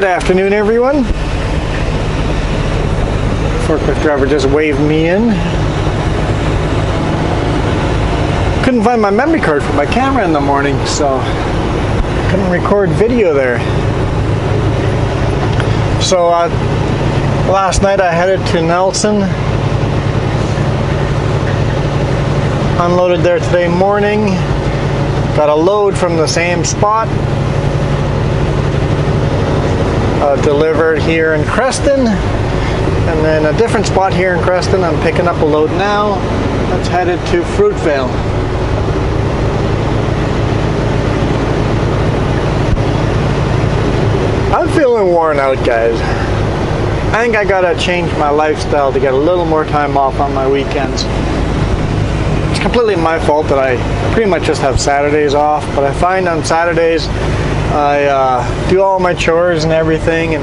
Good afternoon, everyone. Forklift driver just waved me in. Couldn't find my memory card for my camera in the morning, so couldn't record video there. So last night I headed to Nelson. Unloaded there today morning. Got a load from the same spot. Delivered here in Creston, and then a different spot here in Creston. I'm picking up a load now. That's headed to Fruitvale. I'm feeling worn out, guys. I think I gotta change my lifestyle to get a little more time off on my weekends. It's completely my fault that I pretty much just have Saturdays off, but I find on Saturdays I do all my chores and everything and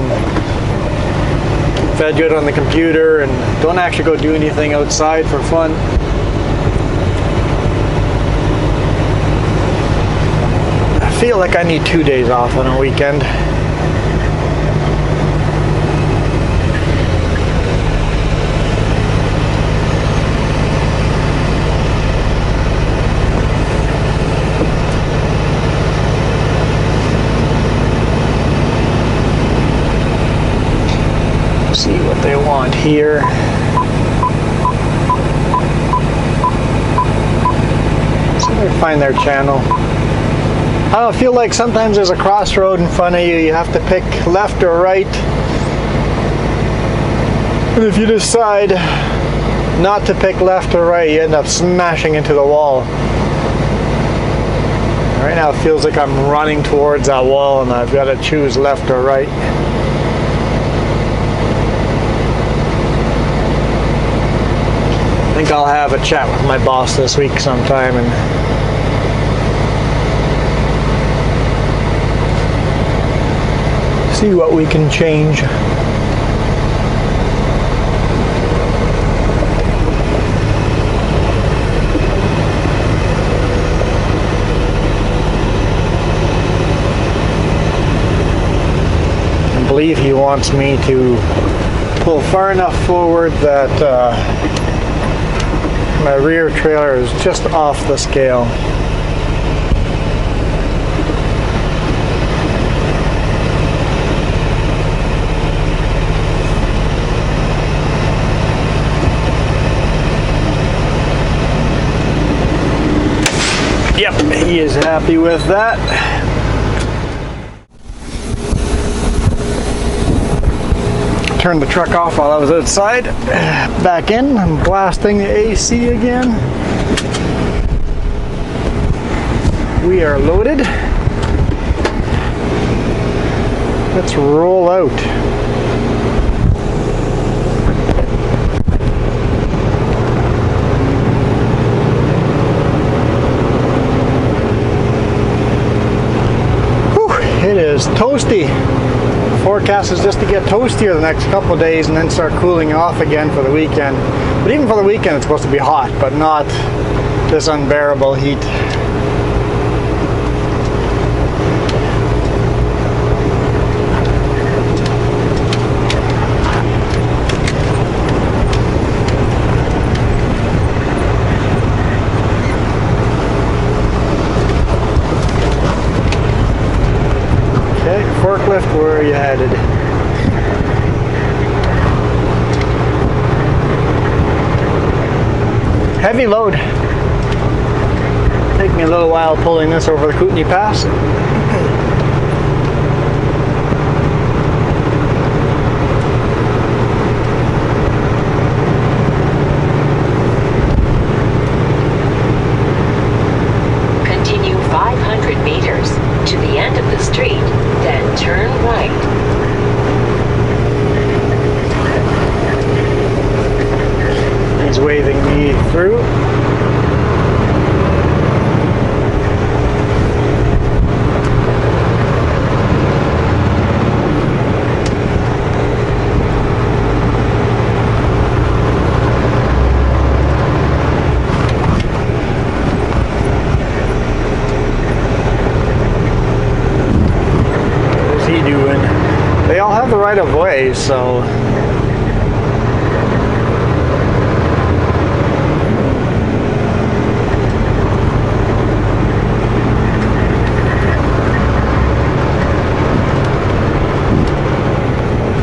fed good on the computer and don't actually go do anything outside for fun. I feel like I need 2 days off on a weekend. See what they want here. So they find their channel. I don't feel like sometimes there's a crossroad in front of you. You have to pick left or right. And if you decide not to pick left or right, you end up smashing into the wall. Right now it feels like I'm running towards that wall and I've got to choose left or right. I think I'll have a chat with my boss this week sometime and see what we can change. I believe he wants me to pull far enough forward that my rear trailer is just off the scale. Yep, he is happy with that. Turned the truck off while I was outside. Back in, I'm blasting the AC again. We are loaded. Let's roll out. Whew, it is toasty. Forecast is just to get toastier the next couple of days and then start cooling off again for the weekend. But even for the weekend it's supposed to be hot, but not this unbearable heat. Forklift, where are you headed? Heavy load. Take me a little while pulling this over the Kootenai Pass. Continue 500 meters to the end of the street, then turn right. He's waving me through. I'll have the right of way, so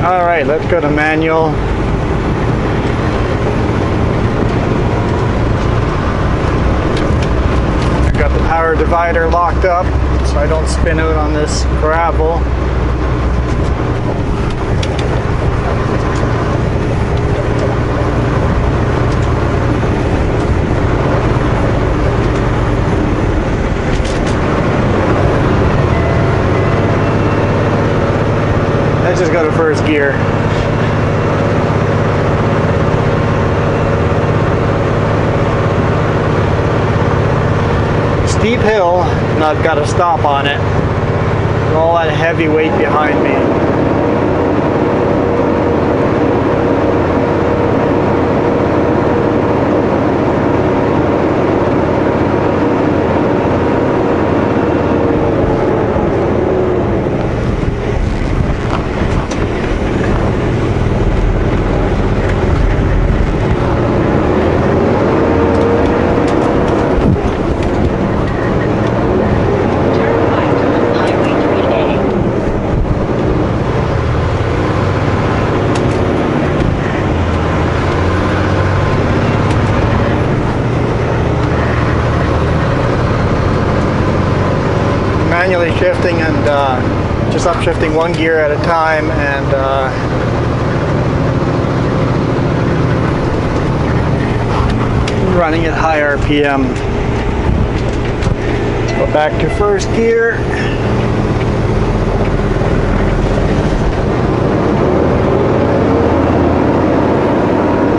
all right, let's go to manual. I've got the power divider locked up so I don't spin out on this gravel. Let's just go to first gear. Steep hill, and I've got to stop on it. With all that heavy weight behind me. Manually shifting and just upshifting one gear at a time, and running at high RPM. Let's go back to first gear.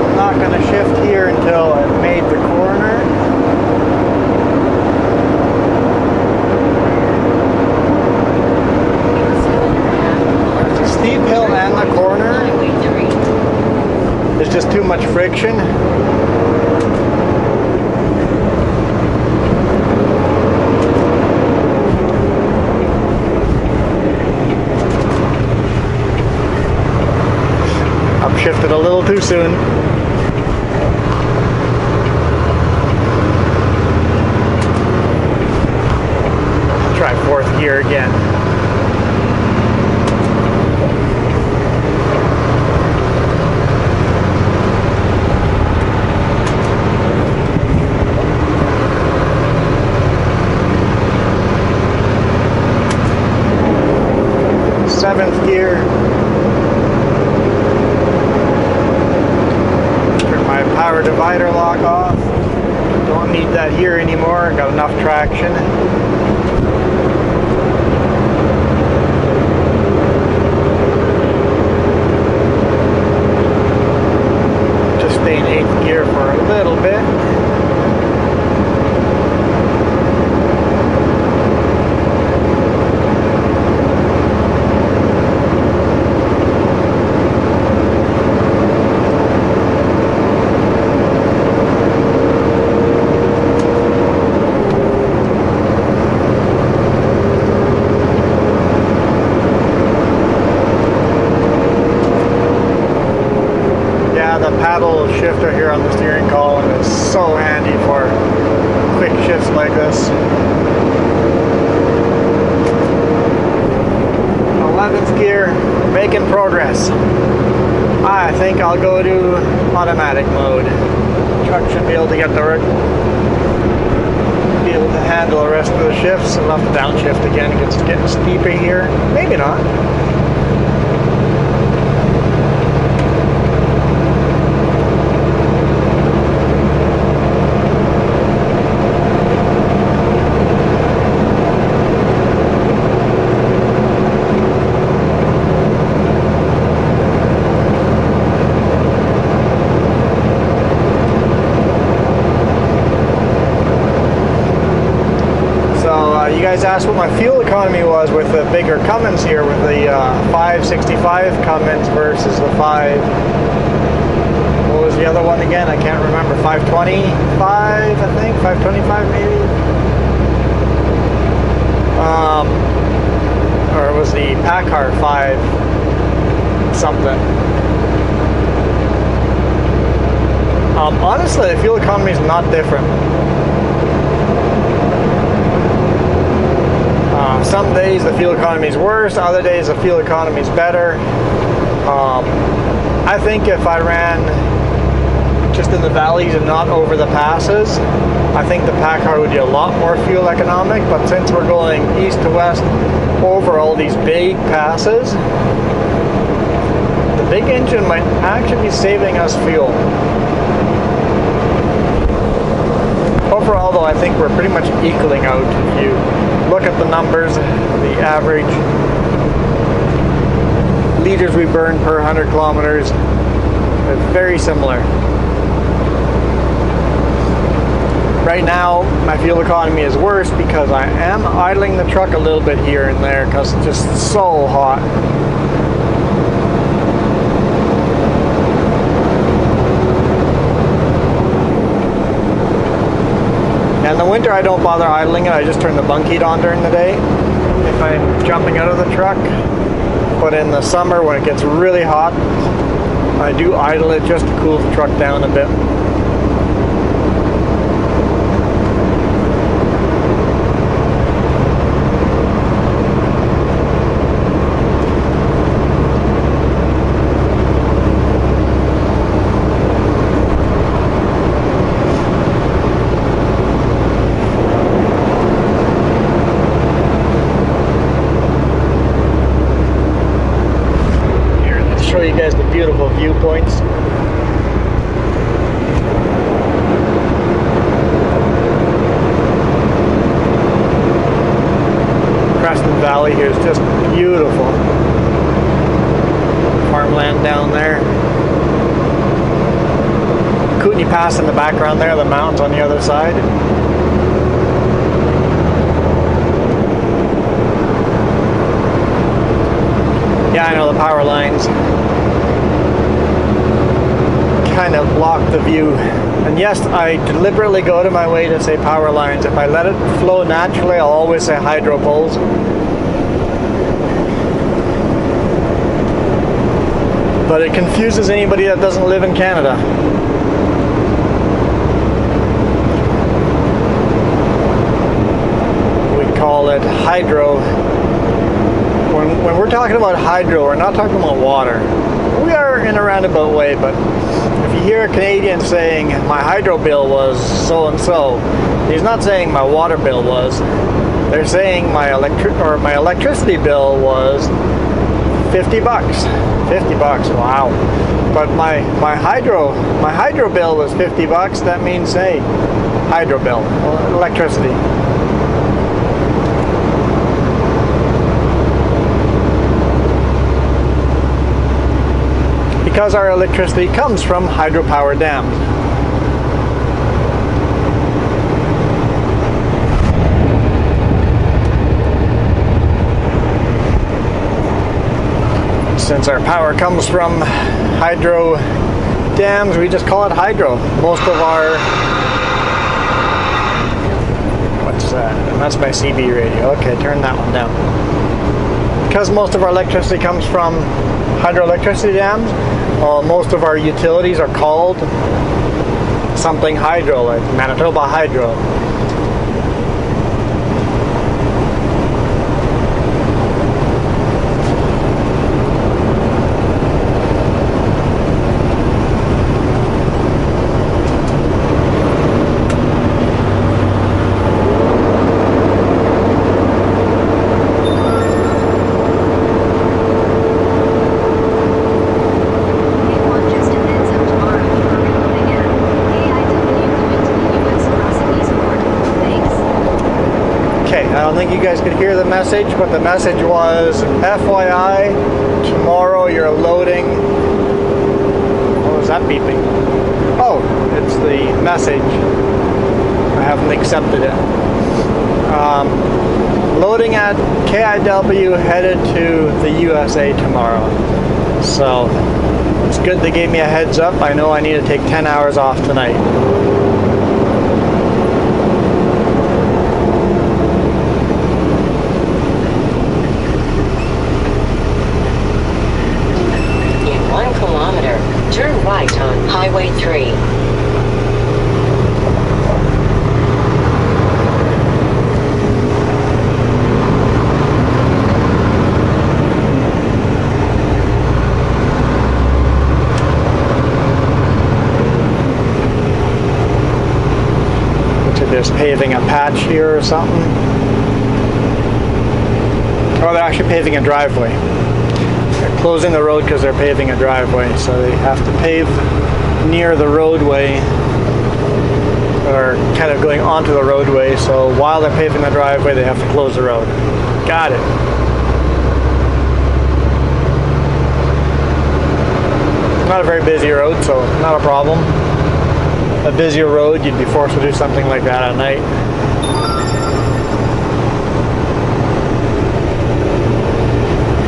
I'm not going to shift here until I've made the corner. Steep hill and the corner. There's just too much friction. Upshifted a little too soon. Try fourth gear again. Seventh gear. Turn my power divider lock off. Don't need that here anymore. Got enough traction. Just stay in eighth gear for a little bit. Paddle shifter here on the steering column is so handy for quick shifts like this. 11th gear, making progress. I think I'll go to automatic mode. Truck should be able to be able to handle the rest of the shifts. I'll have to downshift again. It's getting steeper here. Maybe not. You guys asked what my fuel economy was with the bigger Cummins here, with the 565 Cummins versus the 5. What was the other one again? I can't remember. 525, I think. 525 maybe. Or it was the Packard 5. That's something. Honestly, the fuel economy is not different. Some days the fuel economy is worse, other days the fuel economy is better. I think if I ran just in the valleys and not over the passes, I think the Packard would be a lot more fuel economic, but since we're going east to west over all these big passes, the big engine might actually be saving us fuel. Overall though, I think we're pretty much equaling out. If you look at the numbers, the average liters we burn per 100 kilometers, it's very similar. Right now, my fuel economy is worse because I am idling the truck a little bit here and there because it's just so hot. In the winter, I don't bother idling it. I just turn the bunk heat on during the day if I'm jumping out of the truck. But in the summer, when it gets really hot, I do idle it just to cool the truck down a bit. Show you guys the beautiful viewpoints. Creston Valley here is just beautiful. Farmland down there. Kootenai Pass in the background there, the mountains on the other side. Yeah, I know the power lines kind of block the view. And yes, I deliberately go to my way to say power lines. If I let it flow naturally, I'll always say hydro poles. But it confuses anybody that doesn't live in Canada. We call it hydro. When we're talking about hydro, we're not talking about water. We are in a roundabout way, but if you hear a Canadian saying my hydro bill was so and so, he's not saying my water bill was. They're saying my electricity bill was 50 bucks. 50 bucks, wow. But my hydro bill was 50 bucks. That means, hey, hydro bill, electricity. Because our electricity comes from hydropower dams. Since our power comes from hydro dams, we just call it hydro. Most of our... What's that? And that's my CB radio. Okay, turn that one down. Because most of our electricity comes from hydroelectricity dams, most of our utilities are called something hydro, like Manitoba Hydro. I don't think you guys could hear the message, but the message was, FYI, tomorrow you're loading... What was that beeping? Oh, it's the message. I haven't accepted it. Loading at KIW, headed to the USA tomorrow. So, it's good they gave me a heads up. I know I need to take 10 hours off tonight. paving a patch here or something. Oh, they're actually paving a driveway. They're closing the road because they're paving a driveway, so they have to pave near the roadway, or kind of going onto the roadway, so while they're paving the driveway they have to close the road. Got it. Not a very busy road, so not a problem. A busier road, you'd be forced to do something like that at night.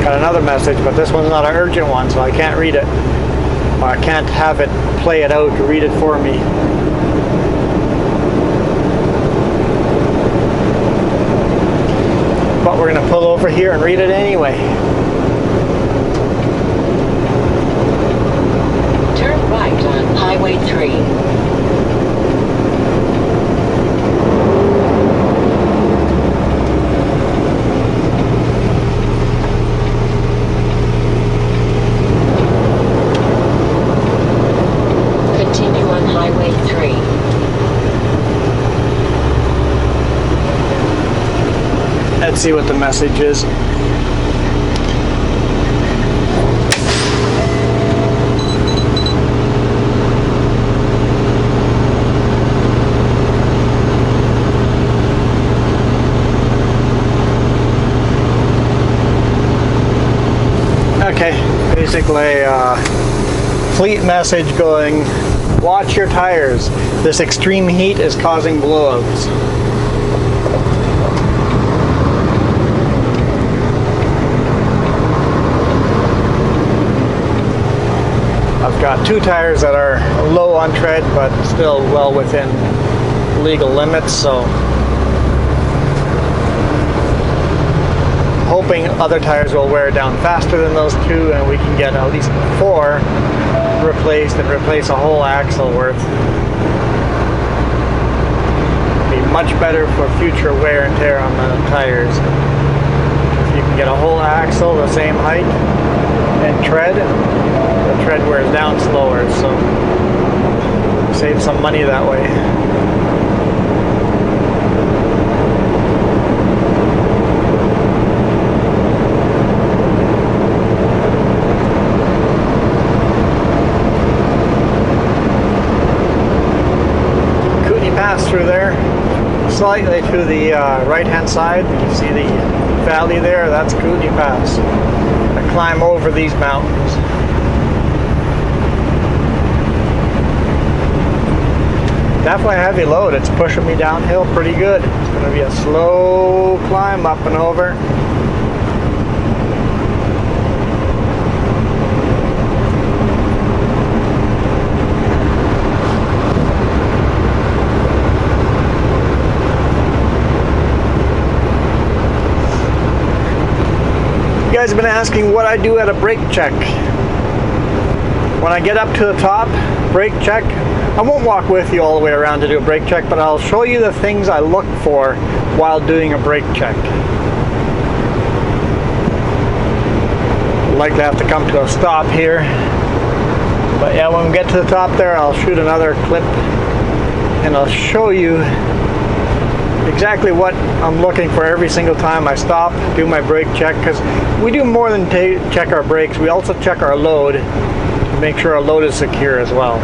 Got another message, but this one's not an urgent one, so I can't read it. Or I can't have it play it out, read it for me. But we're going to pull over here and read it anyway. Turn right on Highway 3. Let's see what the message is. Okay, basically fleet message going, watch your tires. This extreme heat is causing blowouts. I've got two tires that are low on tread, but still well within legal limits, so hoping other tires will wear down faster than those two and we can get at least 4 replaced and replace a whole axle worth. Be much better for future wear and tear on the tires. If you can get a whole axle the same height and tread, the tread wears down slower, so save some money that way. Pass through there, slightly to the right hand side. You see the valley there? That's Kootenai Pass. I climb over these mountains. Definitely a heavy load. It's pushing me downhill pretty good. It's going to be a slow climb up and over. You guys have been asking what I do at a brake check. When I get up to the top, brake check, I won't walk with you all the way around to do a brake check, but I'll show you the things I look for while doing a brake check. I'd likely have to come to a stop here. But yeah, when we get to the top there, I'll shoot another clip and I'll show you exactly what I'm looking for every single time I stop, do my brake check, because we do more than check our brakes. We also check our load to make sure our load is secure as well.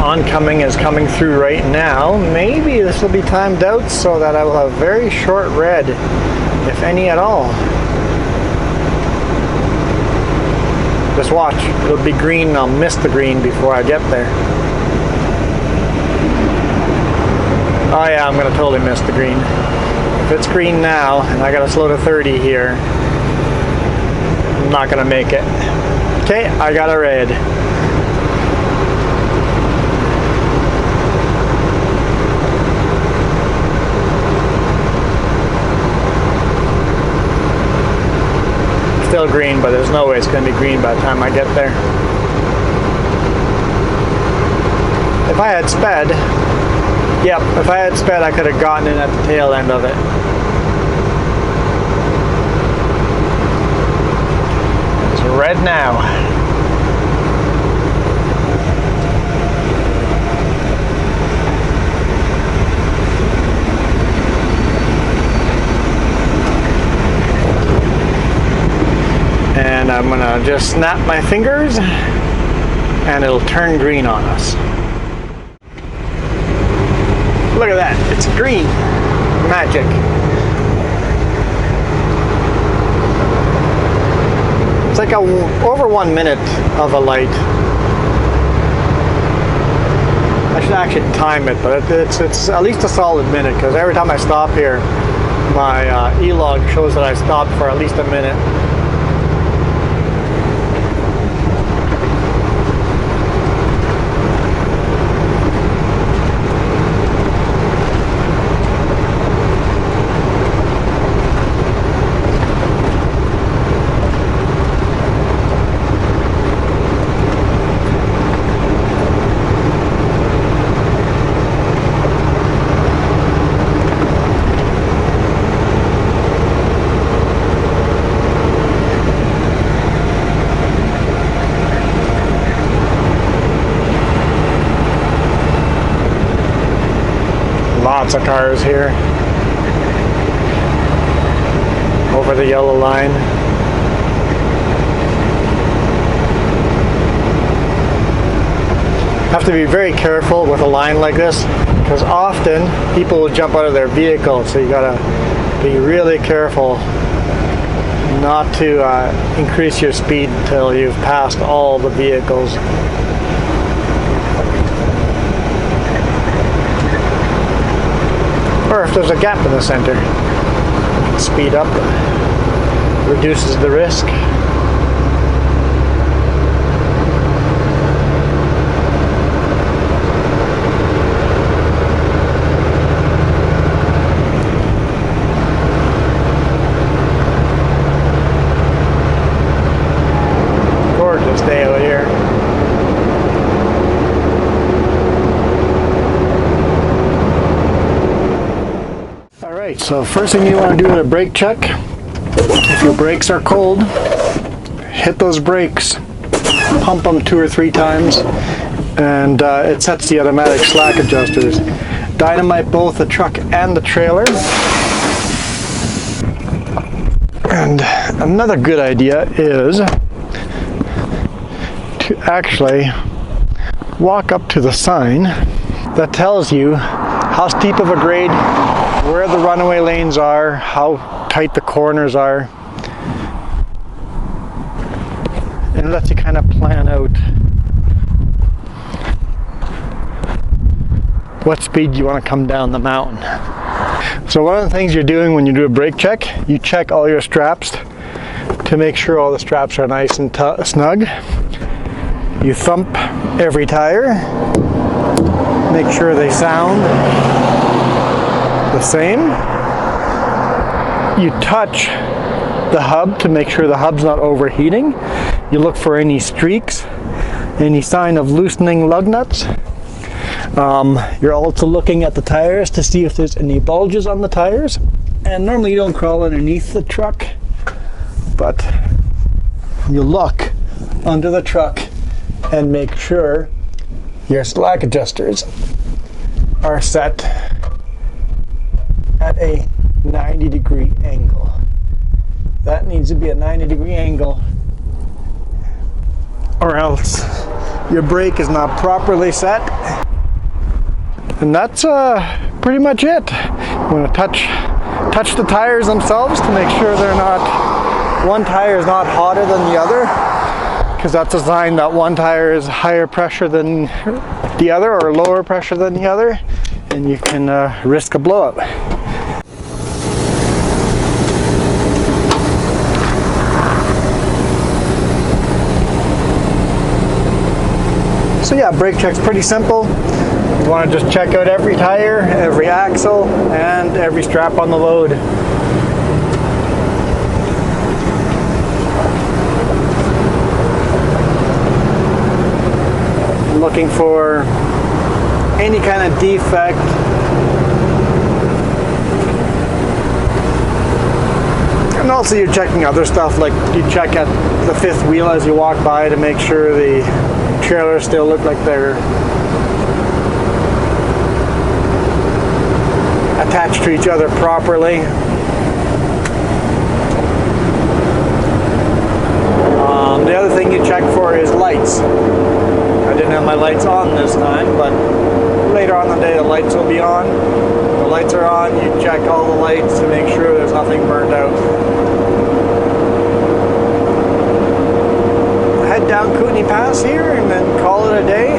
Oncoming is coming through right now. Maybe this will be timed out so that I will have very short red, if any at all. Just watch, it'll be green and I'll miss the green before I get there. Oh yeah, I'm gonna totally miss the green. If it's green now and I gotta slow to 30 here, I'm not gonna make it. Okay, I got a red. still green, but there's no way it's going to be green by the time I get there. If I had sped, if I had sped, I could have gotten in at the tail end of it. It's red now. And I'm gonna just snap my fingers and it'll turn green on us. Look at that, it's green. Magic. It's like over 1 minute of a light. I should actually time it, but it's at least a solid minute, because every time I stop here, my e-log shows that I stopped for at least a minute. Lots of cars here over the yellow line. Have to be very careful with a line like this, because often people will jump out of their vehicle, so you gotta be really careful not to increase your speed until you've passed all the vehicles. Or if there's a gap in the center, speed up, reduces the risk. Gorgeous day out here. So first thing you want to do in a brake check, if your brakes are cold, hit those brakes, pump them 2 or 3 times, and it sets the automatic slack adjusters. Dynamite both the truck and the trailer. And another good idea is to actually walk up to the sign that tells you how steep of a grade, where the runaway lanes are, how tight the corners are, and it lets you kind of plan out what speed you want to come down the mountain. So one of the things you're doing when you do a brake check, you check all your straps to make sure all the straps are nice and snug. You thump every tire, make sure they sound the same. You touch the hub to make sure the hub's not overheating. You look for any streaks, any sign of loosening lug nuts. You're also looking at the tires to see if there's any bulges on the tires. And normally you don't crawl underneath the truck, but you look under the truck and make sure your slack adjusters are set at a 90-degree angle. That needs to be a 90-degree angle, or else your brake is not properly set. And that's pretty much it. You want to touch the tires themselves to make sure they're not, one tire is not hotter than the other, because that's a sign that one tire is higher pressure than the other or lower pressure than the other, and you can risk a blowout. So yeah, brake check's pretty simple. You want to just check out every tire, every axle, and every strap on the load. looking for any kind of defect. And also you're checking other stuff, like you check at the fifth wheel as you walk by to make sure the trailers still look like they're attached to each other properly. The other thing you check for is lights. I didn't have my lights on this time, but later on in the day the lights will be on. The lights are on, you check all the lights to make sure there's nothing burned out. Head down Kootenai Pass here and then call it a day.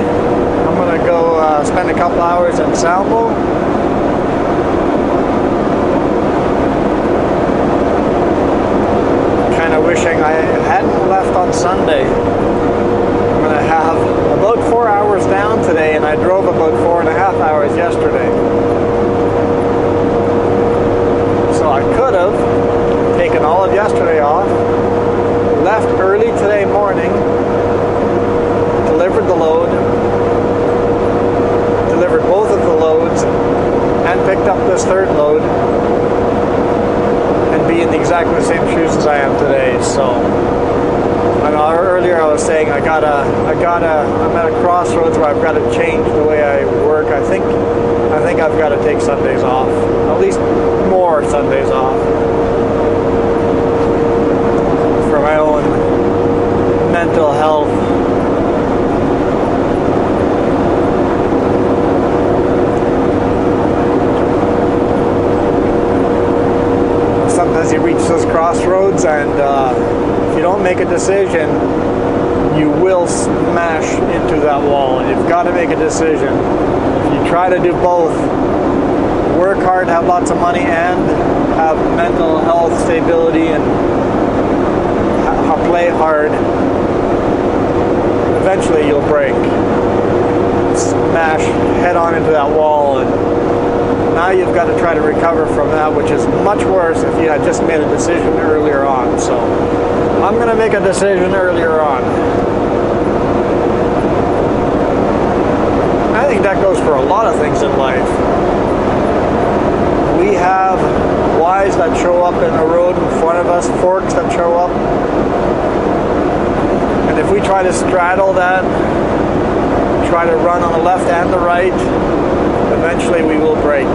I'm going to go spend a couple hours in Salmo. Kind of wishing I hadn't left on Sunday. I'm going to have about 4 hours down today, and I drove about 4.5 hours yesterday. So I could have taken all of yesterday off, left early today morning, delivered the load, delivered both of the loads, and picked up this third load, and be in exactly the same shoes as I am today. So I know earlier I was saying I'm at a crossroads where I've got to change the way I work. I think I've got to take Sundays off, at least more Sundays off, for my own mental health. Sometimes you reach those crossroads, and if you don't make a decision, you will smash into that wall. And you've got to make a decision. If you try to do both, work hard, have lots of money, and have mental health stability, and play hard, eventually you'll break. Smash head on into that wall, and now you've got to try to recover from that, which is much worse if you had just made a decision earlier on. So I'm going to make a decision earlier on. I think that goes for a lot of things in life. We have Ys that show up in the road in front of us, forks that show up. And if we try to straddle that, try to run on the left and the right, eventually we will break.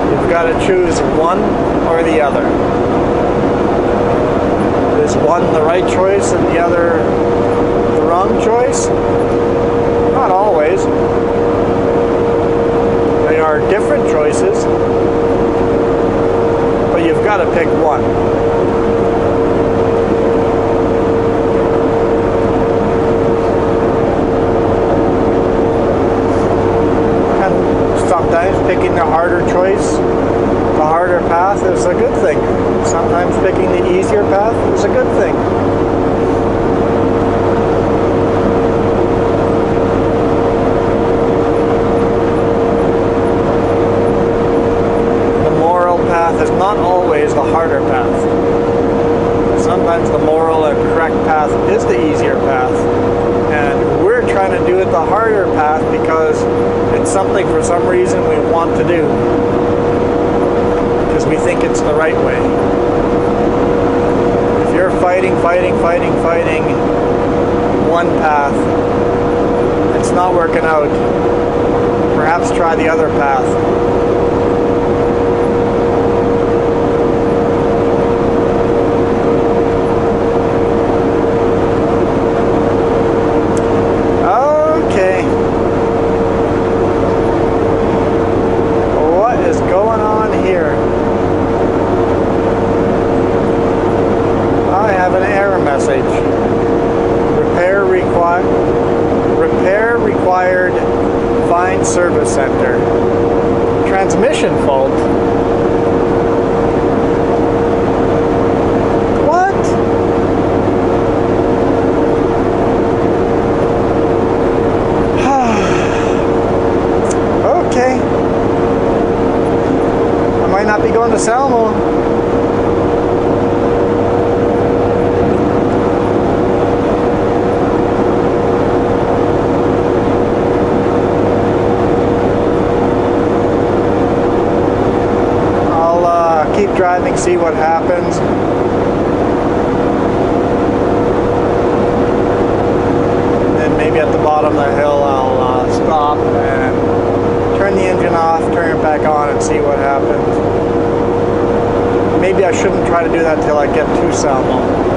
You've got to choose one or the other. Is one the right choice and the other the wrong choice? Not always. They are different choices, but you've got to pick one. Sometimes picking the harder choice, the harder path is a good thing. Sometimes picking the easier path is a good thing. The moral path is not always the harder path. Sometimes the moral and correct path is the easier path. And we're trying to do it the harder path because it's something for some reason we want to do. Because we think it's the right way. If you're fighting one path, it's not working out, perhaps try the other path. Repair required. Find service center. Transmission fault. What? Okay. I might not be going to Salmo. driving, see what happens. And then maybe at the bottom of the hill I'll stop and turn the engine off, turn it back on, and see what happens. Maybe I shouldn't try to do that till I get to Salmo.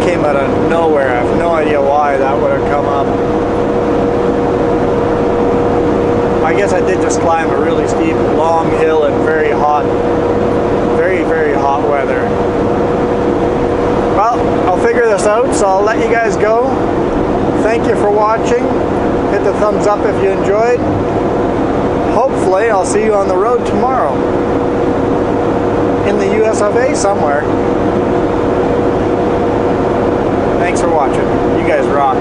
Out of nowhere. I have no idea why that would have come up. I guess I did just climb a really steep, long hill in very hot, very hot weather. Well, I'll figure this out, so I'll let you guys go. Thank you for watching. Hit the thumbs up if you enjoyed. Hopefully, I'll see you on the road tomorrow. In the US of A somewhere. Thanks for watching. You guys rock.